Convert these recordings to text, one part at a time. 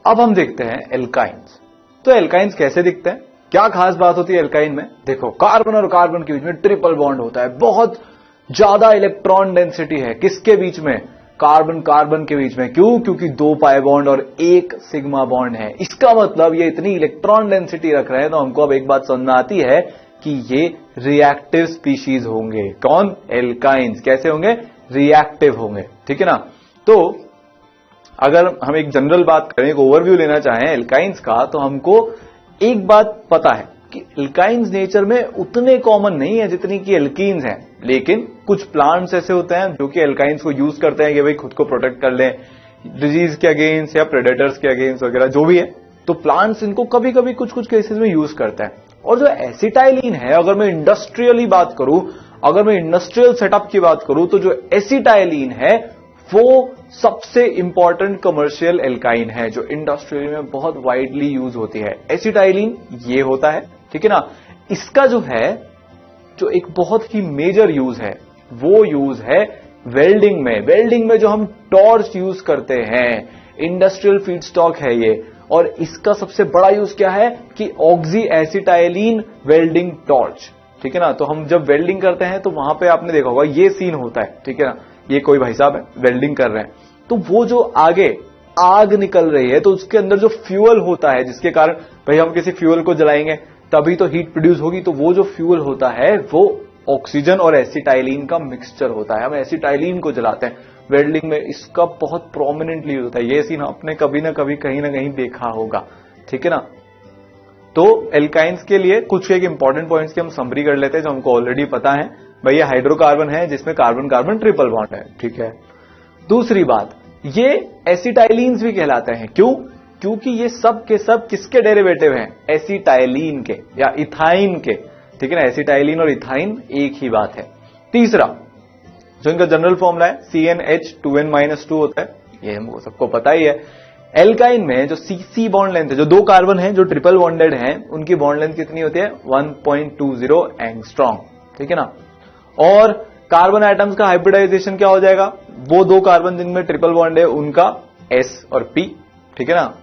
अब हम देखते हैं एल्काइंस। तो एल्काइंस कैसे दिखते हैं, क्या खास बात होती है एल्काइन में? देखो, कार्बन और कार्बन के बीच में ट्रिपल बॉन्ड होता है, बहुत ज्यादा इलेक्ट्रॉन डेंसिटी है किसके बीच में? कार्बन कार्बन के बीच में। क्यों? क्योंकि 2 पाई बॉन्ड और 1 सिग्मा बॉन्ड है। इसका मतलब ये इतनी इलेक्ट्रॉन डेंसिटी रख रहे हैं, तो हमको अब एक बात समझ में आती है कि ये रिएक्टिव स्पीशीज होंगे। कौन? एल्काइंस। कैसे होंगे? रिएक्टिव होंगे, ठीक है ना। तो अगर हम एक जनरल बात करें, एक ओवरव्यू लेना चाहें एल्काइंस का, तो हमको एक बात पता है कि एल्काइंस नेचर में उतने कॉमन नहीं है जितनी कि एल्कीन्स हैं, लेकिन कुछ प्लांट्स ऐसे होते हैं जो कि एल्काइंस को यूज करते हैं कि भाई खुद को प्रोटेक्ट कर लें डिजीज के अगेंस्ट या प्रेडेटर्स के अगेंस्ट वगैरह जो भी है। तो प्लांट्स इनको कभी कभी कुछ कुछ केसेस में यूज करते हैं। और जो एसिटाइलिन है, अगर मैं इंडस्ट्रियली बात करूं, अगर मैं इंडस्ट्रियल सेटअप की बात करूं, तो जो एसिटाइलिन है वो सबसे इंपॉर्टेंट कमर्शियल एल्काइन है जो इंडस्ट्रियल में बहुत वाइडली यूज होती है। एसिटाइलिन ये होता है, ठीक है ना। इसका जो है, जो एक बहुत ही मेजर यूज है, वो यूज है वेल्डिंग में। वेल्डिंग में जो हम टॉर्च यूज करते हैं, इंडस्ट्रियल फीडस्टॉक है ये। और इसका सबसे बड़ा यूज क्या है कि ऑक्सी एसिटाइलिन वेल्डिंग टॉर्च, ठीक है ना। तो हम जब वेल्डिंग करते हैं तो वहां पे आपने देखा होगा ये सीन होता है, ठीक है ना। ये कोई भाई साहब है वेल्डिंग कर रहे हैं, तो वो जो आगे आग निकल रही है, तो उसके अंदर जो फ्यूल होता है, जिसके कारण भाई हम किसी फ्यूल को जलाएंगे तभी तो हीट प्रोड्यूस होगी, तो वो जो फ्यूल होता है वो ऑक्सीजन और एसिटाइलिन का मिक्सचर होता है। हम एसिटाइलिन को जलाते हैं वेल्डिंग में, इसका बहुत प्रोमिनेंटली यूज होता है। ये सीन आपने कभी ना कभी कहीं ना कहीं देखा होगा, ठीक है ना। तो एल्काइंस के लिए कुछ एक इंपॉर्टेंट पॉइंट्स की हम समरी कर लेते हैं जो हमको ऑलरेडी पता है। भाई ये हाइड्रोकार्बन है जिसमें कार्बन कार्बन ट्रिपल बॉन्ड है, ठीक है। दूसरी बात, ये एसिटाइलिन्स भी कहलाते हैं। क्यों? क्योंकि ये सब के सब किसके डेरिवेटिव हैं? एसिटाइलिन के या इथाइन के, ठीक है ना। एसिटाइलिन और इथाइन एक ही बात है। तीसरा, जो इनका जनरल फॉर्मूला है CnH2n-2 होता है, ये हमको सबको पता ही है। एल्काइन में जो CC बॉन्ड लेंथ है, जो 2 कार्बन है जो ट्रिपल बॉन्डेड हैं, उनकी बॉन्ड लेंथ कितनी होती है? 1.20 एंगस्ट्रॉम, ठीक है ना। और कार्बन एटम्स का हाइब्रिडाइजेशन क्या हो जाएगा? वो 2 कार्बन जिनमें ट्रिपल बॉन्ड है उनका S और P, ठीक है ना।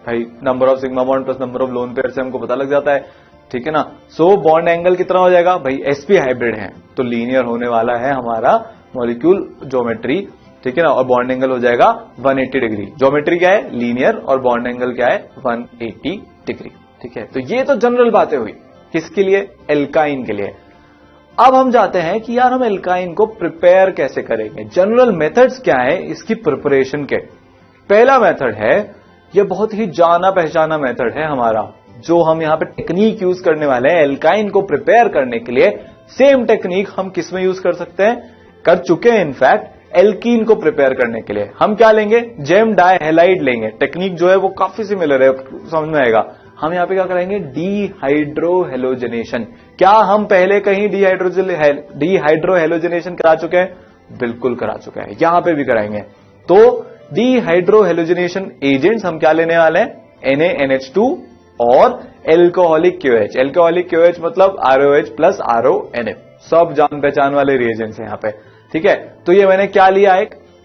भाई number of sigma bond plus number of lone pair से हमको पता लग जाता है, ठीक है ना। सो बॉन्ड एंगल कितना हो जाएगा? भाई sp हाइब्रिड है तो लीनियर होने वाला है हमारा मॉलिक्यूल ज्योमेट्री, ठीक है ना। और बॉन्ड एंगल हो जाएगा 180 डिग्री। ज्योमेट्री क्या है? लीनियर। और बॉन्ड एंगल क्या है? 180 डिग्री, ठीक है। तो ये तो जनरल बातें हुई किसके लिए? एल्काइन के लिए। अब हम जाते हैं कि यार हम एल्काइन को प्रिपेयर कैसे करेंगे, जनरल मेथड्स क्या है इसकी प्रिपरेशन के। पहला मेथड है, यह बहुत ही जाना पहचाना मेथड है हमारा, जो हम यहां पे टेक्निक यूज करने वाले हैं एल्काइन को प्रिपेयर करने के लिए। सेम टेक्निक हम किस में यूज कर सकते हैं? कर चुके हैं इनफैक्ट एल्कीन को प्रिपेयर करने के लिए। हम क्या लेंगे? जेम डाई हैलाइड लेंगे। टेक्निक जो है वो काफी सिमिलर है, समझ में आएगा। हम यहां पे क्या कराएंगे? डीहाइड्रोहेलोजनेशन। क्या हम पहले कहीं डीहाइड्रोहेलोजनेशन करा चुके हैं? बिल्कुल करा चुके हैं, यहां पे भी कराएंगे। तो डीहाइड्रोहेलोजनेशन एजेंट्स हम क्या लेने वाले हैं? NaNH2 और एल्कोहलिक QH। एल्कोहलिक QH मतलब ROH प्लस RONF, सब जान पहचान वाले रिएजेंट्स हैं यहां पे, ठीक है। तो ये मैंने क्या लिया?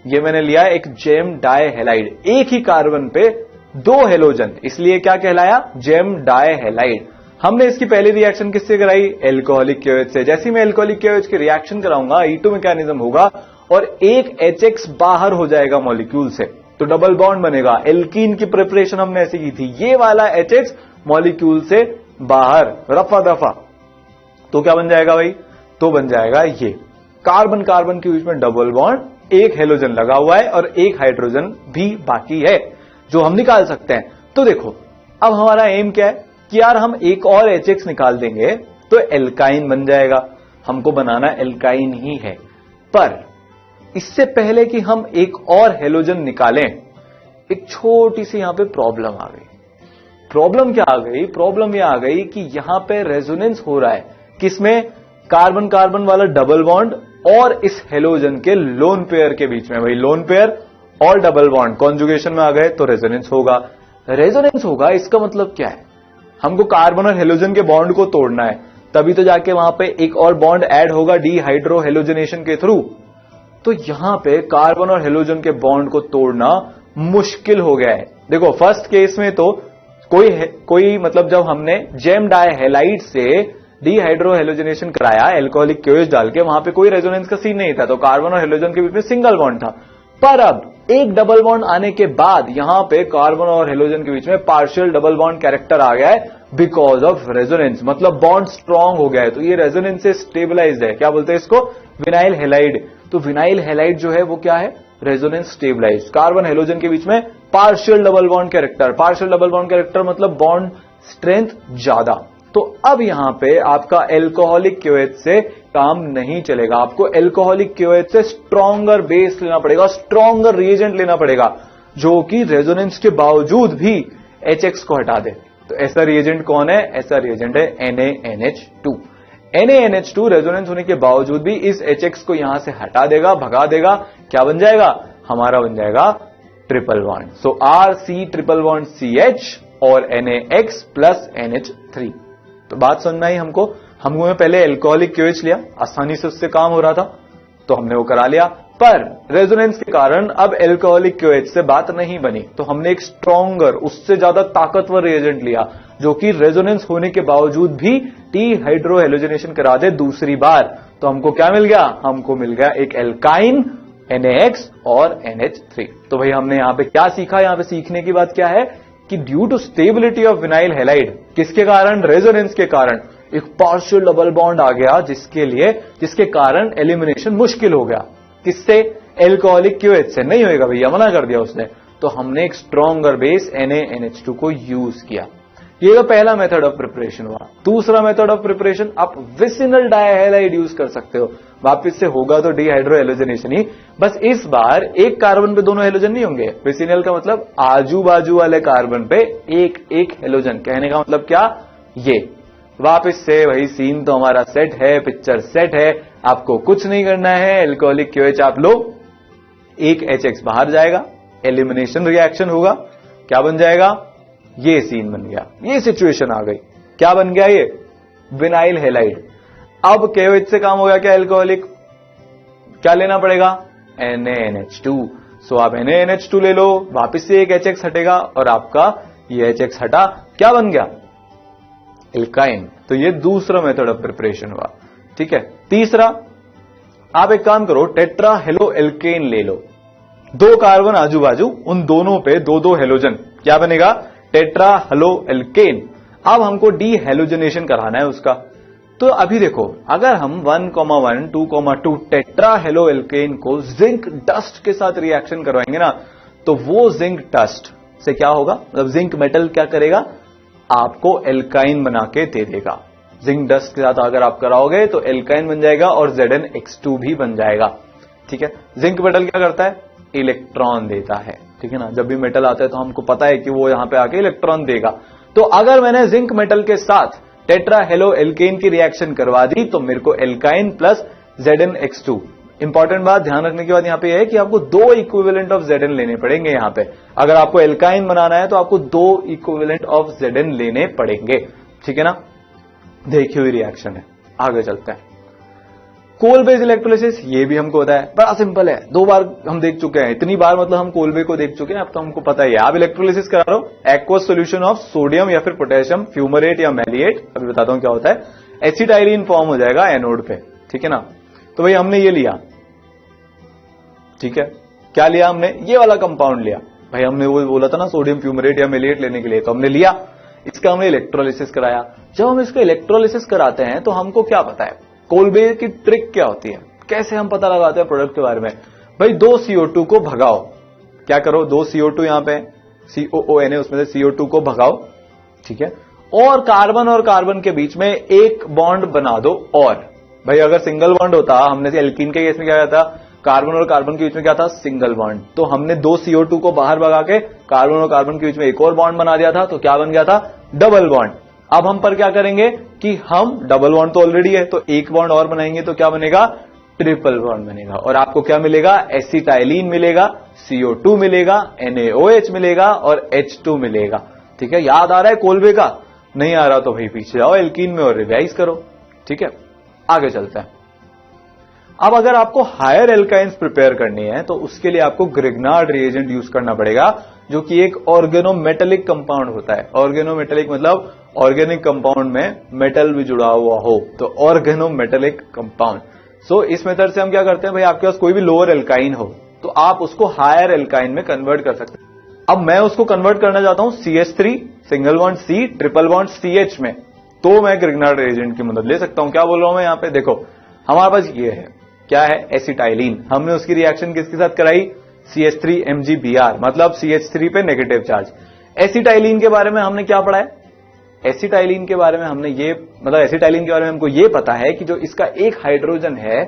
ये मैंने लिया एक जेम डाई हैलाइड। एक ही कार्बन पे 2 हेलोजन, इसलिए क्या कहलाया? Gem dihalide. हमने इसकी पहली रिएक्शन किससे कराई? एल्कोहलिक QH से। जैसे मैं एल्कोहलिक QH की रिएक्शन कराऊंगा, E2 मैकेनिज्म होगा और एक HX बाहर हो जाएगा मॉलिक्यूल से, तो डबल बॉन्ड बनेगा। एल्कीन की प्रिपरेशन हमने ऐसी की थी, ये वाला HX मॉलिक्यूल से बाहर रफा दफा, तो क्या बन जाएगा भाई? तो बन जाएगा ये कार्बन कार्बन के बीच में डबल बॉन्ड, एक हेलोजन लगा हुआ है और एक हाइड्रोजन भी बाकी है जो हम निकाल सकते हैं। तो देखो, अब हमारा एम क्या है कि यार हम एक और HX निकाल देंगे तो एल्काइन बन जाएगा। हमको बनाना एल्काइन ही है, पर इससे पहले कि हम एक और हेलोजन निकालें, एक छोटी सी यहां पे प्रॉब्लम आ गई। प्रॉब्लम क्या आ गई? प्रॉब्लम यह आ गई कि यहां पे रेजोनेंस हो रहा है किसमें? कार्बन कार्बन वाला डबल बॉन्ड और इस हेलोजन के लोन पेयर के बीच में। भाई लोन पेयर और डबल बॉन्ड कॉन्जुगेशन में आ गए तो रेजोनेंस होगा। रेजोनेंस होगा इसका मतलब क्या है? हमको कार्बन और हेलोजन के बॉन्ड को तोड़ना है, तभी तो जाके वहां पे एक और बॉन्ड ऐड होगा डीहाइड्रोहेलोजनेशन के थ्रू। तो यहां पे कार्बन और हेलोजन के बॉन्ड को तोड़ना मुश्किल हो गया है। देखो फर्स्ट केस में तो कोई मतलब जब हमने जेम डाई हैलाइड से डीहाइड्रोहेलोजनेशन कराया एल्कोहलिक क्यूएच डाल के, वहां पे कोई रेजोनेंस का सीन नहीं था, तो कार्बन और हेलोजन के बीच में सिंगल बॉन्ड था। पर अब एक डबल बॉन्ड आने के बाद यहां पे कार्बन और हेलोजन के बीच में पार्शियल डबल बॉन्ड कैरेक्टर आ गया है बिकॉज ऑफ रेजोनेंस, मतलब बॉन्ड स्ट्रांग हो गया है, तो ये रेजोनेंस से स्टेबलाइज्ड है। क्या बोलते हैं इसको? Vinyl halide. तो विनाइल हैलाइड जो है वो क्या है? Resonance stabilised. कार्बन हेलोजन के बीच में partial double bond character, partial double bond character मतलब बॉन्ड स्ट्रेंथ ज्यादा। तो अब यहां पे आपका एल्कोहलिक क्यूएच से काम नहीं चलेगा, आपको एल्कोहलिक क्यूएच से स्ट्रॉन्गर बेस लेना पड़ेगा, स्ट्रॉन्गर रिएजेंट लेना पड़ेगा जो कि रेजोनेंस के बावजूद भी HX को हटा दे। तो ऐसा रिएजेंट कौन है? ऐसा रिएजेंट है NaNH2। NaNH2 रेजोनेंस होने के बावजूद भी इस HX को यहां से हटा देगा, भगा देगा। क्या बन जाएगा? हमारा बन जाएगा ट्रिपल बॉन्ड। सो RC ट्रिपल बॉन्ड CH और NaX प्लस NH3। तो बात सुनना ही हमको पहले एल्कोहलिक क्यूएच लिया, आसानी से उससे काम हो रहा था तो हमने वो करा लिया, पर रेजोनेंस के कारण अब एल्कोहलिक क्यूएच से बात नहीं बनी, तो हमने एक स्ट्रॉन्गर, उससे ज्यादा ताकतवर रिएजेंट लिया जो कि रेजोनेंस होने के बावजूद भी डीहाइड्रोहेलोजनेशन करा दे दूसरी बार। तो हमको क्या मिल गया? हमको मिल गया एक एल्काइन NaX और NH3। तो भाई हमने यहां पे क्या सीखा? यहां पे सीखने की बात क्या है कि due to stability of vinyl halide, किसके कारण? रेजोनेंस के कारण एक पार्शियल डबल बॉन्ड आ गया जिसके कारण एलिमिनेशन मुश्किल हो गया। किससे? एल्कोहलिक क्यूएच से। नहीं होएगा भैया, मना कर दिया उसने। तो हमने एक स्ट्रॉन्गर बेस NaNH2 को यूज किया। ये तो पहला मेथड ऑफ प्रिपरेशन हुआ। दूसरा मेथड ऑफ प्रिपरेशन, आप विसिनल डाइहैलाइड यूज कर सकते हो। वापिस से होगा तो डीहाइड्रोहेलोजनेशन ही, बस इस बार एक कार्बन पे दोनों हेलोजन नहीं होंगे। विसिनल का मतलब आजू बाजू वाले कार्बन पे एक एक हेलोजन। कहने का मतलब क्या? ये वापिस से वही सीन तो हमारा सेट है, पिक्चर सेट है। आपको कुछ नहीं करना है, एल्कोहलिक क्यूएच आप लो, एक HX बाहर जाएगा, एलिमिनेशन रिएक्शन होगा, क्या बन जाएगा? ये सीन बन गया, ये सिचुएशन आ गई। क्या बन गया? ये विनाइल हैलाइड। अब क्यूएच से काम हो गया क्या? एल्कोहलिक क्या लेना पड़ेगा? NaNH2। सो आप NaNH2 ले लो, वापिस से एक HX हटेगा और आपका ये HX हटा, क्या बन गया? एल्काइन। तो ये दूसरा मेथड ऑफ प्रिपरेशन हुआ। ठीक है। तीसरा, आप एक काम करो, टेट्रा हेलो एल्केन ले लो, दो कार्बन आजू बाजू, उन दोनों पे दो दो हेलोजन, क्या बनेगा? Tetra halo alkane. अब हमको डीहेलोजनेशन कराना है उसका। तो अभी देखो, अगर हम 1,1, 2,2 टेट्रा हेलो एल्केन को जिंक डस्ट के साथ रिएक्शन करवाएंगे ना, तो वो जिंक डस्ट से क्या होगा? मतलब जिंक मेटल क्या करेगा? आपको एल्काइन बना के दे देगा। जिंक डस्ट के साथ अगर आप कराओगे तो एल्काइन बन जाएगा और ZnX2 भी बन जाएगा। ठीक है। जिंक मेटल क्या करता है? इलेक्ट्रॉन देता है। ठीक है ना, जब भी मेटल आता है तो हमको पता है कि वो यहां पे आके इलेक्ट्रॉन देगा। तो अगर मैंने जिंक मेटल के साथ टेट्रा हेलो एल्केन की रिएक्शन करवा दी तो मेरे को एल्काइन प्लस ZnX2। इंपॉर्टेंट बात ध्यान रखने की बात यहां पे है कि आपको दो इक्विवेलेंट ऑफ Zn लेने पड़ेंगे। यहां पे अगर आपको एल्काइन बनाना है तो आपको दो इक्विवेलेंट ऑफ Zn लेने पड़ेंगे। ठीक है ना, देखी हुई रिएक्शन है। आगे चलते हैं। कोलबे इलेक्ट्रोलिसिस, ये भी हमको पता है, बड़ा सिंपल है, 2 बार हम देख चुके हैं। इतनी बार मतलब हम कोलबे को देख चुके हैं, अब तो हमको पता ही है। आप इलेक्ट्रोलिसिस करा लो, एक्वस सोल्यूशन ऑफ सोडियम या फिर पोटेशियम फ्यूमरेट या मैलिएट, अभी बताता हूं क्या होता है, एसिटाइलिन फॉर्म हो जाएगा एनोड पे। ठीक है ना, तो भाई हमने ये लिया। ठीक है, क्या लिया हमने? ये वाला कंपाउंड लिया। भाई हमने वो बोला था ना सोडियम फ्यूमरेट या मैलिएट लेने के लिए, तो हमने लिया, इसका हमने इलेक्ट्रोलिसिस कराया। जब हम इसका इलेक्ट्रोलिसिस कराते हैं तो हमको क्या पता है? कोलबे की ट्रिक क्या होती है, कैसे हम पता लगाते हैं प्रोडक्ट के बारे में? भाई 2 CO2 को भगाओ। क्या करो? 2 CO2 यहां पे COONA, उसमें से CO2 को भगाओ। ठीक है, और कार्बन के बीच में एक बॉन्ड बना दो। और भाई अगर सिंगल बॉन्ड होता, हमने से एल्कीन के केस में क्या था, कार्बन और कार्बन के बीच में क्या था? Single bond. तो हमने 2 CO2 को बाहर भगा के कार्बन और कार्बन के बीच में एक और बॉन्ड बना दिया था, तो क्या बन गया था? Double bond. अब हम पर क्या करेंगे कि हम डबल बॉन्ड तो ऑलरेडी है, तो एक बॉन्ड और बनाएंगे, तो क्या बनेगा? ट्रिपल बॉन्ड बनेगा। और आपको क्या मिलेगा? एसिटाइलिन मिलेगा, CO2 मिलेगा, NaOH मिलेगा और H2 मिलेगा। ठीक है, याद आ रहा है कोलबे का? नहीं आ रहा तो भाई पीछे जाओ एल्कीन में और रिवाइज करो। ठीक है, आगे चलते हैं। अब अगर आपको हायर एल्काइंस प्रिपेयर करनी है तो उसके लिए आपको ग्रिग्नार्ड रिएजेंट यूज करना पड़ेगा, जो कि एक ऑर्गेनोमेटेलिक कंपाउंड होता है। ऑर्गेनोमेटेलिक मतलब ऑर्गेनिक कंपाउंड में मेटल भी जुड़ा हुआ हो, तो ऑर्गेनोमेटेलिक कंपाउंड। सो इस मेथड से हम क्या करते हैं भाई, आपके पास कोई भी लोअर एल्काइन हो तो आप उसको हायर एल्काइन में कन्वर्ट कर सकते हैं। अब मैं उसको कन्वर्ट करना चाहता हूं CH3 single bond C triple bond CH में, तो मैं ग्रिग्नार्ड रिएजेंट की मदद ले सकता हूं। क्या बोल रहा हूं मैं यहां पे, देखो हमारे पास ये है, क्या है, एसिटाइलिन। हमने उसकी रिएक्शन किसके साथ कराई, CH3 MgBr, मतलब CH3 पे नेगेटिव चार्ज। एसिटाइलिन के बारे में हमने क्या पढ़ा है, एसिटाइलिन के बारे में हमने ये, मतलब एसिटाइलिन के बारे में हमको ये पता है कि जो इसका एक हाइड्रोजन है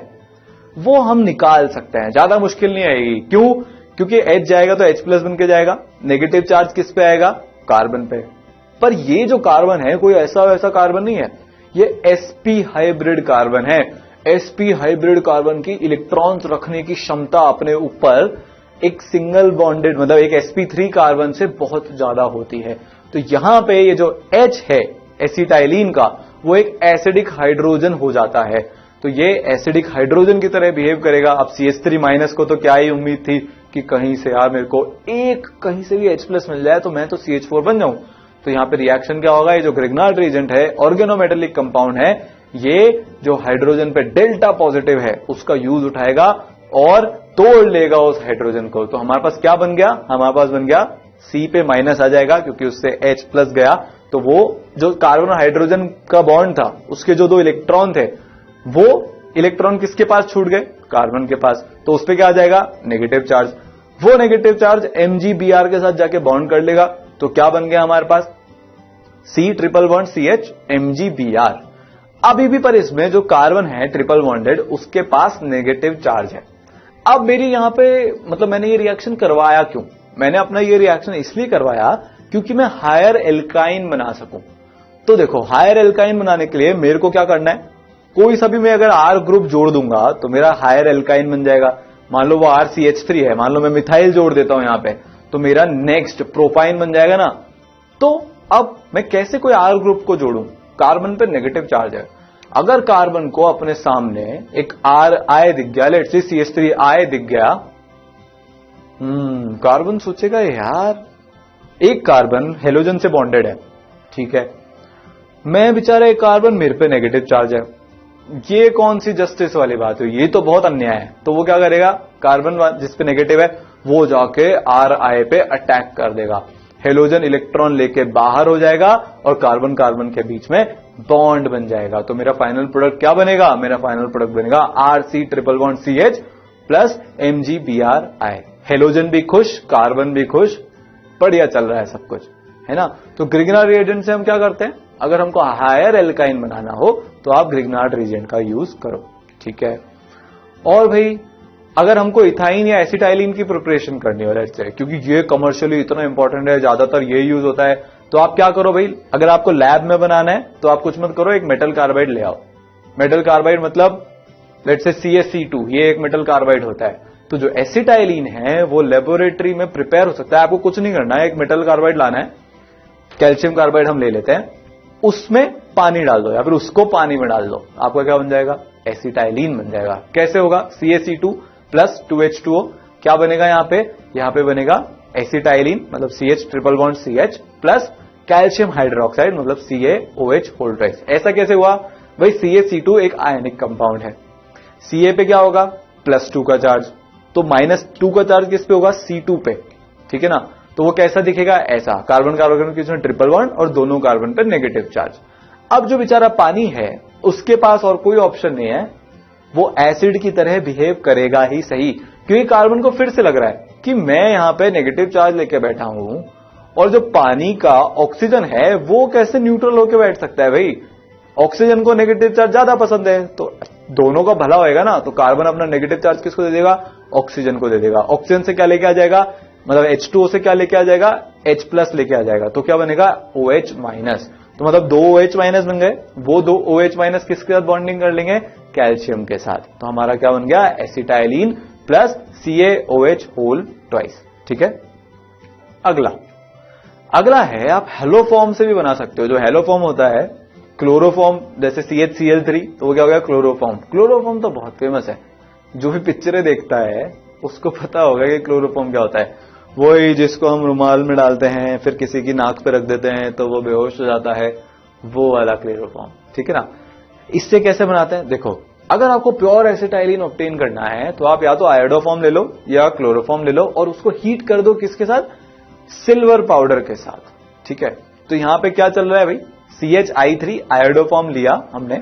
वो हम निकाल सकते हैं, ज्यादा मुश्किल नहीं आएगी। क्यों, क्योंकि H जाएगा तो H प्लस बन के जाएगा, नेगेटिव चार्ज किस पे आएगा, कार्बन पे। पर ये जो कार्बन है कोई ऐसा वैसा कार्बन नहीं है, ये sp हाइब्रिड कार्बन है। sp हाइब्रिड कार्बन की इलेक्ट्रॉन्स रखने की क्षमता अपने ऊपर एक सिंगल बॉन्डेड मतलब एक sp3 कार्बन से बहुत ज्यादा होती है। तो यहां पे ये जो H है एसिटाइलिन का, वो एक एसिडिक हाइड्रोजन हो जाता है। तो ये एसिडिक हाइड्रोजन की तरह बिहेव करेगा। अब CH3 माइनस को तो क्या ही उम्मीद थी कि कहीं से यार मेरे को एक कहीं से भी H प्लस मिल जाए तो मैं तो CH4 बन जाऊं। तो यहां पे रिएक्शन क्या होगा, ये जो ग्रिग्नार्ड रिएजेंट है ऑर्गेनोमेटेलिक कंपाउंड है, ये जो हाइड्रोजन पे डेल्टा पॉजिटिव है उसका यूज उठाएगा और तोड़ लेगा उस हाइड्रोजन को। तो हमारे पास क्या बन गया, हमारे पास बन गया C पे माइनस आ जाएगा क्योंकि उससे H प्लस गया। तो वो जो कार्बन और हाइड्रोजन का बॉन्ड था उसके जो दो इलेक्ट्रॉन थे वो इलेक्ट्रॉन किसके पास छूट गए, कार्बन के पास। तो उस पे क्या आ जाएगा, नेगेटिव चार्ज। वो नेगेटिव चार्ज MgBr के साथ जाके बॉन्ड कर लेगा। तो क्या बन गया हमारे पास, C triple bond CH MgBr। अभी भी पर इसमें जो कार्बन है ट्रिपल बॉन्डेड उसके पास नेगेटिव चार्ज है। अब मेरी यहां पे मतलब मैंने ये रिएक्शन करवाया क्यों, मैंने अपना ये रिएक्शन इसलिए करवाया क्योंकि मैं हायर एल्काइन बना सकूं। तो देखो हायर एल्काइन बनाने के लिए मेरे को क्या करना है, कोई सा भी मैं अगर R ग्रुप जोड़ दूंगा तो मेरा हायर एल्काइन बन जाएगा। मान लो वो RCH3 है, मान लो मैं मिथाइल जोड़ देता हूं यहां पे, तो मेरा नेक्स्ट प्रोपाइन बन जाएगा ना। तो अब मैं कैसे कोई R ग्रुप को जोड़ूं, कार्बन पे नेगेटिव चार्ज है। अगर कार्बन को अपने सामने एक RI दिख गया, लेट्स से CH3I दिख गया, कार्बन सोचेगा यार एक कार्बन हेलोजन से बॉन्डेड है, ठीक है, मैं बेचारा एक कार्बन मेरे पे नेगेटिव चार्ज है, ये कौन सी जस्टिस वाली बात है, ये तो बहुत अन्याय है। तो वो क्या करेगा, कार्बन जिस पे नेगेटिव है वो जाके RI पे अटैक कर देगा, हेलोजन इलेक्ट्रॉन लेके बाहर हो जाएगा और कार्बन कार्बन के बीच में बॉन्ड बन जाएगा। तो मेरा फाइनल प्रोडक्ट क्या बनेगा, मेरा फाइनल प्रोडक्ट बनेगा RC triple bond CH plus MgBrI। Halogen भी खुश, कार्बन भी खुश, बढ़िया चल रहा है सब कुछ, है ना। तो ग्रिग्नार्ड रिएजेंट से हम क्या करते हैं, अगर हमको हायर एल्काइन बनाना हो तो आप ग्रिग्नार्ड रिएजेंट का यूज करो, ठीक है। और भाई अगर हमको इथाइन या एसिटाइलिन की प्रिपरेशन करनी हो लेट्स से, क्योंकि ये कमर्शियली इतना इंपॉर्टेंट है, ज्यादातर ये यूज होता है, तो आप क्या करो भाई, अगर आपको लैब में बनाना है तो आप कुछ मत करो, एक मेटल कार्बाइड ले आओ। मेटल कार्बाइड मतलब लेट्स से CaC2, ये एक मेटल कार्बाइड होता है। तो जो एसिटाइलिन है वो लेबोरेटरी में प्रिपेयर हो सकता है, आपको कुछ नहीं करना है, एक मेटल कार्बाइड लाना है, कैल्शियम कार्बाइड हम ले लेते हैं, उसमें पानी डाल दो या फिर उसको पानी में डाल दो, आपका क्या बन जाएगा, एसिटाइलिन बन जाएगा। कैसे होगा, CaC2 प्लस 2H2O, क्या बनेगा यहाँ पे बनेगा एसिटाइलिन मतलब CH triple bond CH plus calcium hydroxide मतलब CaOH होल ट्वाइस। ऐसा कैसे हुआ भाई, CaC2 एक आयनिक कंपाउंड है, Ca पे क्या होगा, +2 का चार्ज, तो -2 का चार्ज किस पे होगा, C2 पे, ठीक है ना। तो वो कैसा दिखेगा, ऐसा, कार्बन कार्बन के बीच ट्रिपल बॉन्ड और दोनों कार्बन पर नेगेटिव चार्ज। अब जो बेचारा पानी है उसके पास और कोई ऑप्शन नहीं है, वो एसिड की तरह बिहेव करेगा ही सही, क्योंकि कार्बन को फिर से लग रहा है कि मैं यहां पे नेगेटिव चार्ज लेके बैठा हूं और जो पानी का ऑक्सीजन है वो कैसे न्यूट्रल होकर बैठ सकता है भाई, ऑक्सीजन को नेगेटिव चार्ज ज्यादा पसंद है, तो दोनों का भला होएगा ना। तो कार्बन अपना नेगेटिव चार्ज किसको दे देगा, ऑक्सीजन को दे देगा। ऑक्सीजन से क्या लेके आ जाएगा, मतलब H2O से क्या लेके आ जाएगा, H प्लस लेके आ जाएगा, तो क्या बनेगा, OH माइनस। तो मतलब 2 OH माइनस बन गए, वो 2 OH माइनस किसके साथ बॉन्डिंग कर लेंगे, कैल्शियम के साथ। तो हमारा क्या बन गया, acetylene plus CaOH whole twice, ठीक है। अगला है, आप हेलोफॉर्म से भी बना सकते हो। जो हेलोफॉर्म होता है, क्लोरोफॉर्म जैसे CHCl3, तो वो क्या हो गया, क्लोरोफॉर्म। क्लोरोफॉर्म तो बहुत फेमस है, जो भी पिक्चरें देखता है उसको पता होगा कि क्लोरोफॉर्म क्या होता है। वही जिसको हम रुमाल में डालते हैं फिर किसी की नाक पे रख देते हैं तो वो बेहोश हो जाता है, वो वाला क्लोरोफॉर्म। ठीक है ना। इससे कैसे बनाते हैं, देखो अगर आपको प्योर एसिटाइलिन ऑब्टेन करना है तो आप या तो आयोडोफॉर्म ले लो या क्लोरोफॉर्म ले लो और उसको हीट कर दो किसके साथ, सिल्वर पाउडर के साथ। ठीक है, तो यहां पे क्या चल रहा है भाई, CHI3 आयोडोफॉर्म लिया हमने,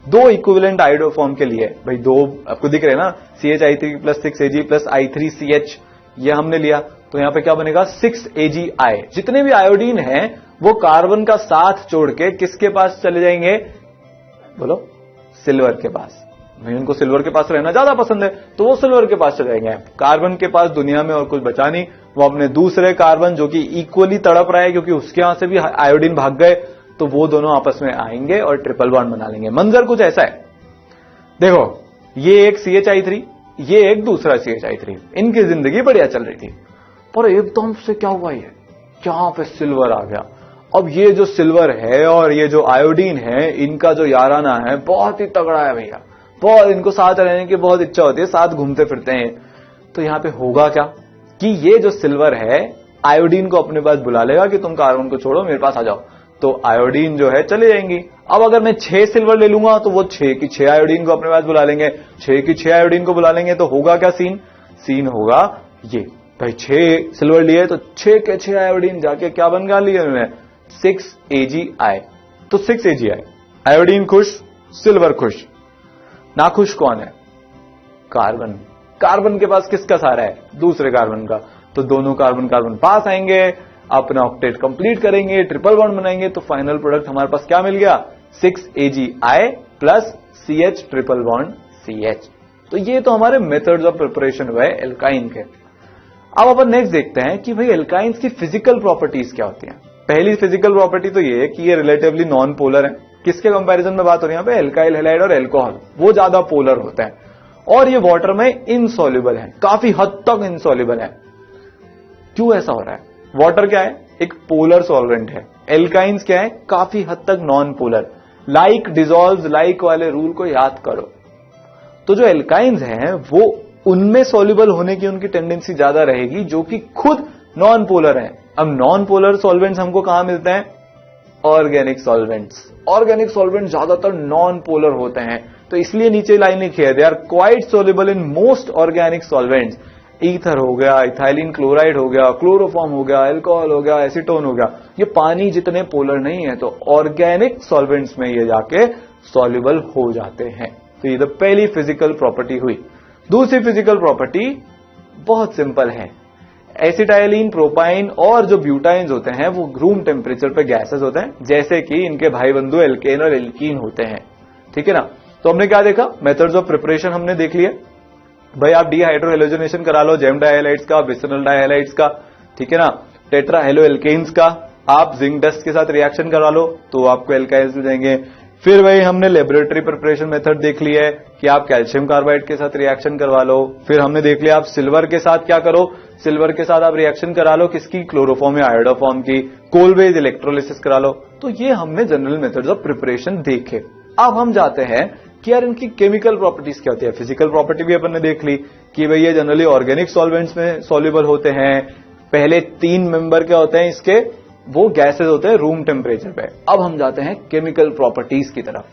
दो इक्विवेलेंट आयोडोफॉर्म के लिए भाई, दो आपको दिख रहे हैं ना, CHI3 + 6Ag + I3CH ये हमने लिया, तो यहां पे क्या बनेगा 6AgI। जितने भी आयोडीन हैं वो कार्बन का साथ छोड़ के किसके पास चले जाएंगे, बोलो, सिल्वर के पास। भाई उनको सिल्वर के पास रहना ज्यादा पसंद है तो वो सिल्वर के पास चले जाएंगे। कार्बन के पास दुनिया में और कुछ बचा नहीं, वो अपने दूसरे कार्बन जो कि इक्वली तड़प रहा है क्योंकि उसके यहां से भी आयोडीन भाग गए, तो वो दोनों आपस में आएंगे और ट्रिपल बॉन्ड बना लेंगे। मंजर कुछ ऐसा है, देखो ये एक CHI3, ये एक दूसरा CHI3, इनकी जिंदगी बढ़िया चल रही थी, पर एकदम से क्या हुआ, ये यहां पे सिल्वर आ गया। अब ये जो सिल्वर है और ये जो आयोडीन है, इनका जो याराना है बहुत ही तगड़ा है भैया, बहुत, इनको साथ रहने की बहुत इच्छा होती है, साथ घूमते फिरते हैं। तो यहां पे होगा क्या कि ये जो सिल्वर है आयोडीन को अपने पास बुला लेगा कि तुम कार्बन को छोड़ो मेरे पास आ जाओ, तो आयोडीन जो है चले जाएंगी। अब अगर मैं 6 सिल्वर ले लूंगा तो वो 6 की 6 आयोडीन को अपने पास बुला लेंगे, 6 की 6 आयोडीन को बुला लेंगे, तो होगा क्या सीन होगा ये भाई, 6 सिल्वर लिए तो 6 के 6 आयोडीन जाके क्या बन गया, लिए उन्होंने 6AgI। तो 6AgI, आयोडीन खुश, सिल्वर खुश। नाखुश कौन है, कार्बन। कार्बन के पास किसका सहारा है, दूसरे कार्बन का, तो दोनों कार्बन पास आएंगे, अपना ऑक्टेट कंप्लीट करेंगे, ट्रिपल बॉन्ड बनाएंगे, तो फाइनल प्रोडक्ट हमारे पास क्या मिल गया, 6AgI + CH triple bond CH। तो ये तो हमारे मेथड्स ऑफ प्रिपरेशन हुए एल्काइन के। अब अपन नेक्स्ट देखते हैं कि भाई एल्काइंस की फिजिकल प्रॉपर्टीज क्या होती हैं। पहली फिजिकल प्रॉपर्टी तो ये है कि ये रिलेटिवली नॉन पोलर है। किसके कंपैरिजन में बात हो रही है यहाँ पे, एल्काइल हैलाइड और एल्कोहल, वो ज्यादा पोलर होते हैं, और ये वाटर में इनसॉल्युबल है, काफी हद तक इनसॉल्युबल है। क्यों ऐसा हो रहा है, वाटर क्या है, एक पोलर सॉल्वेंट है, एल्काइंस क्या है, काफी हद तक non polar. Like dissolves like वाले रूल को याद करो, तो जो एल्काइंस हैं वो उनमें सॉल्युबल होने की उनकी टेंडेंसी ज्यादा रहेगी जो कि खुद नॉन पोलर हैं। अब नॉन पोलर सॉल्वेंट्स हमको कहां मिलते हैं, ऑर्गेनिक सॉल्वेंट्स। ऑर्गेनिक सॉल्वेंट ज्यादातर नॉन पोलर होते हैं, तो इसलिए नीचे लाइन लिखी है, they are quite soluble in most organic solvents. Ether हो गया, इथाइलिन क्लोराइड हो गया, क्लोरोफॉर्म हो गया, अल्कोहल हो गया, एसीटोन हो गया, ये पानी जितने पोलर नहीं है, तो ऑर्गेनिक सॉल्वेंट्स में ये जाके सॉल्युबल हो जाते हैं। तो ये तो पहली फिजिकल प्रॉपर्टी हुई। दूसरी फिजिकल प्रॉपर्टी बहुत सिंपल है, एसिटाइलिन, प्रोपाइन और जो ब्यूटाइन्स होते हैं वो रूम टेम्परेचर पे गैसेस होते हैं, जैसे कि इनके भाई बंधु एल्केन और एल्कीन होते हैं। ठीक है ना। तो हमने क्या देखा, मेथड्स ऑफ प्रिपरेशन हमने देख लिए। भाई आप डीहाइड्रोहेलोजनेशन करा लो जेम डाइहैलाइड्स का, बिसनल डाइहैलाइड्स का, ठीक है ना, टेट्रा हेलो एल्केन्स का, आप जिंक डस्ट के साथ रिएक्शन करा लो तो आपको एल्काइल्स मिल जाएंगे। फिर भाई हमने लेबोरेटरी प्रिपरेशन मेथड देख ली है कि आप कैल्शियम कार्बाइड के साथ रिएक्शन करवा लो। फिर हमने देख लिया आप सिल्वर के साथ क्या करो, सिल्वर के साथ आप रिएक्शन करा लो किसकी, क्लोरोफॉर्म या आयोडोफॉर्म की, कोल बेस्ड इलेक्ट्रोलिसिस करा लो। तो ये हमने जनरल मेथड्स ऑफ प्रिपरेशन देखे। अब हम जाते हैं कि यार इनकी केमिकल प्रॉपर्टीज क्या होती है। फिजिकल प्रॉपर्टी भी अपन ने देख ली कि भाई ये जनरली ऑर्गेनिक सॉल्वेंट्स में सॉल्युबल होते हैं। पहले 3 मेंबर क्या होते हैं इसके, वो गैसेस होते हैं रूम टेम्परेचर पे। अब हम जाते हैं केमिकल प्रॉपर्टीज की तरफ।